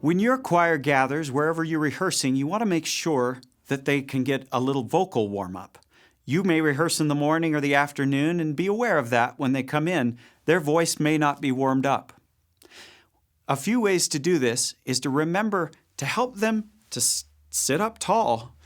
When your choir gathers, wherever you're rehearsing, you want to make sure that they can get a little vocal warm-up. You may rehearse in the morning or the afternoon, and be aware of that when they come in. Their voice may not be warmed up. A few ways to do this is to remember to help them to sit up tall.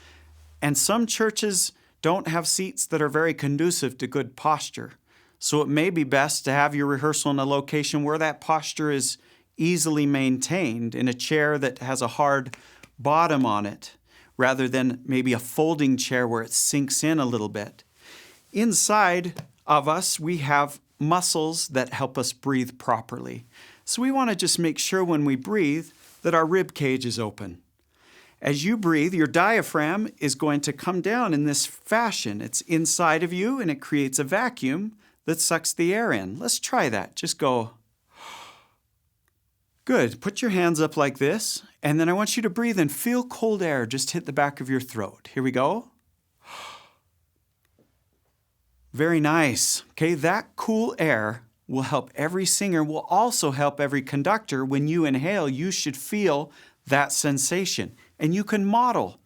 And some churches don't have seats that are very conducive to good posture. So it may be best to have your rehearsal in a location where that posture is easily maintained, in a chair that has a hard bottom on it, rather than maybe a folding chair where it sinks in a little bit. Inside of us, we have muscles that help us breathe properly. So we want to just make sure when we breathe that our rib cage is open. As you breathe, your diaphragm is going to come down in this fashion. It's inside of you and it creates a vacuum that sucks the air in. Let's try that. Just go. Good. Put your hands up like this, and then I want you to breathe and feel cold air just hit the back of your throat. Here we go. Very nice. Okay, that cool air will help every singer, will also help every conductor. When you inhale, you should feel that sensation. And you can model,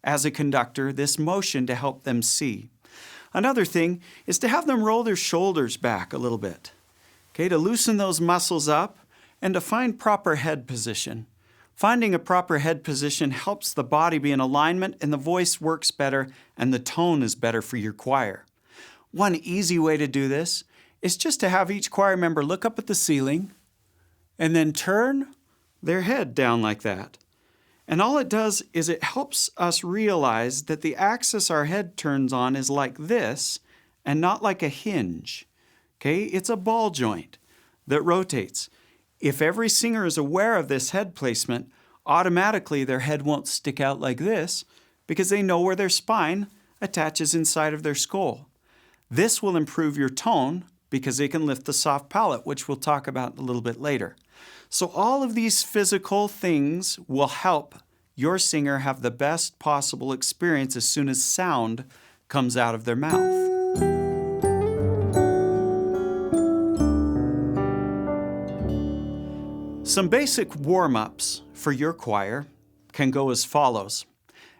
as a conductor, this motion to help them see. Another thing is to have them roll their shoulders back a little bit. Okay, to loosen those muscles up and to find proper head position. Finding a proper head position helps the body be in alignment and the voice works better and the tone is better for your choir. One easy way to do this is just to have each choir member look up at the ceiling and then turn their head down like that. And all it does is it helps us realize that the axis our head turns on is like this and not like a hinge. Okay, it's a ball joint that rotates. If every singer is aware of this head placement, automatically their head won't stick out like this because they know where their spine attaches inside of their skull. This will improve your tone because they can lift the soft palate, which we'll talk about a little bit later. So all of these physical things will help your singer have the best possible experience as soon as sound comes out of their mouth. Some basic warm-ups for your choir can go as follows.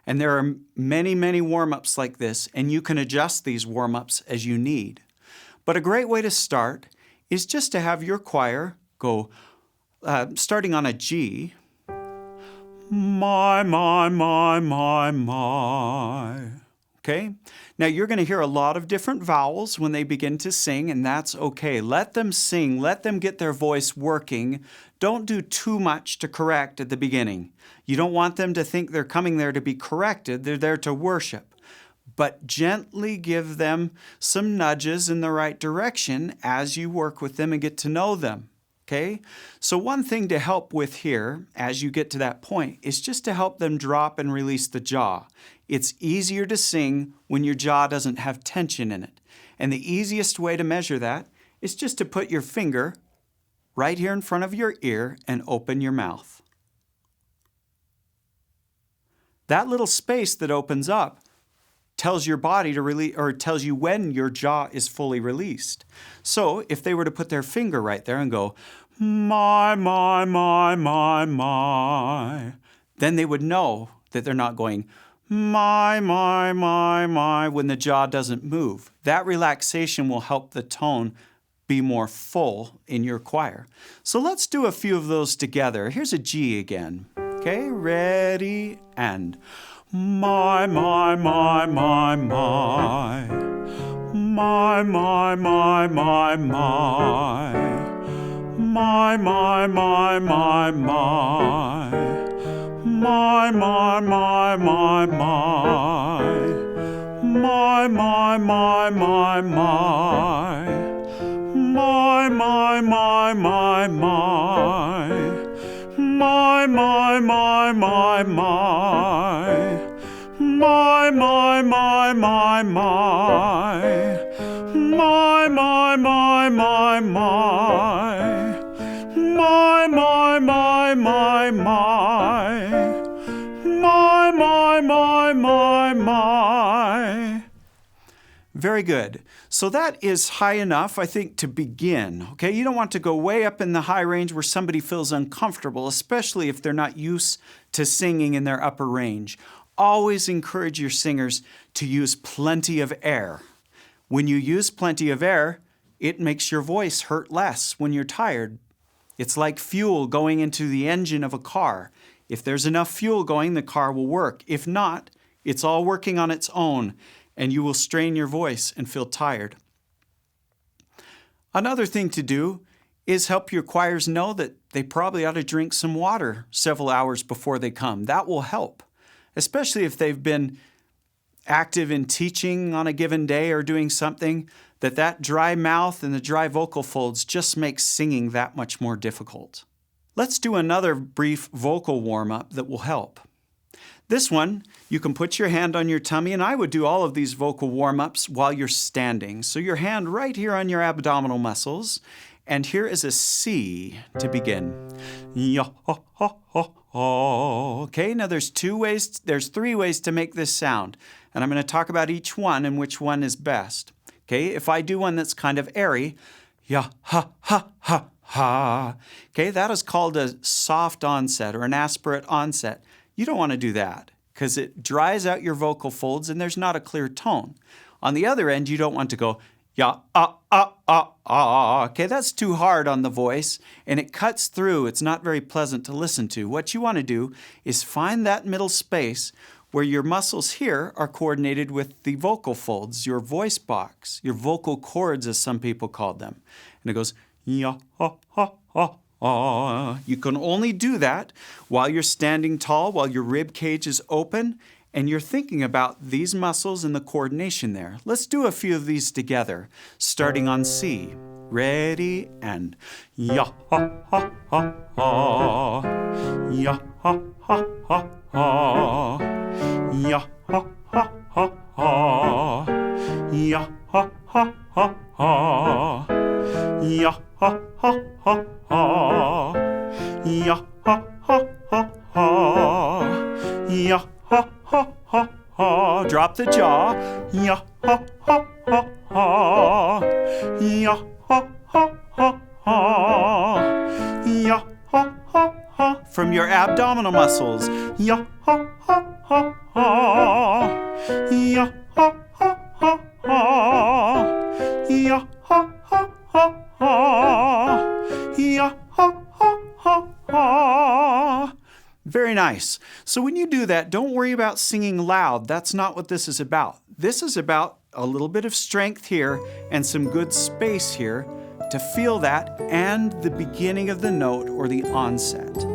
And there are many, many warm-ups like this, and you can adjust these warm-ups as you need. But a great way to start is just to have your choir go, starting on a G, my, my. Okay? Now you're going to hear a lot of different vowels when they begin to sing, and that's okay. Let them sing. Let them get their voice working. Don't do too much to correct at the beginning. You don't want them to think they're coming there to be corrected. They're there to worship. But gently give them some nudges in the right direction as you work with them and get to know them. Okay? So one thing to help with here, as you get to that point, is just to help them drop and release the jaw. It's easier to sing when your jaw doesn't have tension in it. And the easiest way to measure that is just to put your finger right here in front of your ear and open your mouth. That little space that opens up tells your body to release, or tells you when your jaw is fully released. So if they were to put their finger right there and go, my, then they would know that they're not going, my, when the jaw doesn't move. That relaxation will help the tone be more full in your choir. So let's do a few of those together. Here's a G again. Okay, ready, and my, my. My, my. My, my. My, my. My, my. My, my. My, Very good. So that is high enough, I think, to begin. Okay, you don't want to go way up in the high range where somebody feels uncomfortable, especially if they're not used to singing in their upper range. Always encourage your singers to use plenty of air. When you use plenty of air, it makes your voice hurt less when you're tired. It's like fuel going into the engine of a car. If there's enough fuel going, the car will work. If not, it's all working on its own, and you will strain your voice and feel tired. Another thing to do is help your choirs know that they probably ought to drink some water several hours before they come. That will help, especially if they've been active in teaching on a given day or doing something, that dry mouth and the dry vocal folds just makes singing that much more difficult. Let's do another brief vocal warm-up that will help. This one, you can put your hand on your tummy, and I would do all of these vocal warm-ups while you're standing. So your hand right here on your abdominal muscles, and here is a C to begin. Okay, now there's three ways to make this sound, and I'm going to talk about each one and which one is best. Okay, if I do one that's kind of airy, ya ha ha ha ha. Okay, that is called a soft onset or an aspirate onset. You don't want to do that because it dries out your vocal folds and there's not a clear tone. On the other end, you don't want to go ya ah ah ah ah. Okay, that's too hard on the voice and it cuts through. It's not very pleasant to listen to. What you want to do is find that middle space where your muscles here are coordinated with the vocal folds, your voice box, your vocal cords, as some people call them. And it goes, ya, ha, ha, ha, ha. You can only do that while you're standing tall, while your rib cage is open, and you're thinking about these muscles and the coordination there. Let's do a few of these together, starting on C. Ready, and ya, ha, ha, ha, ha. Ya, ha, ha, ha, ha. Ya ha ha ha ha. Ya ha ha ha ha. Ya ha ha ha ha. Ya ha ha ha ha. Ya ha ha ha ha. Drop the jaw. Ya ha ha ha ha. Ya ha ha ha ha. Ya ha ha ha. From your abdominal muscles. Ya ha ha ha ha. Ya ha ha ha ha. Ya ha ha ha ha. Ya ha ha ha ha. Very nice. So when you do that, don't worry about singing loud. That's not what this is about. This is about a little bit of strength here and some good space here to feel that and the beginning of the note or the onset.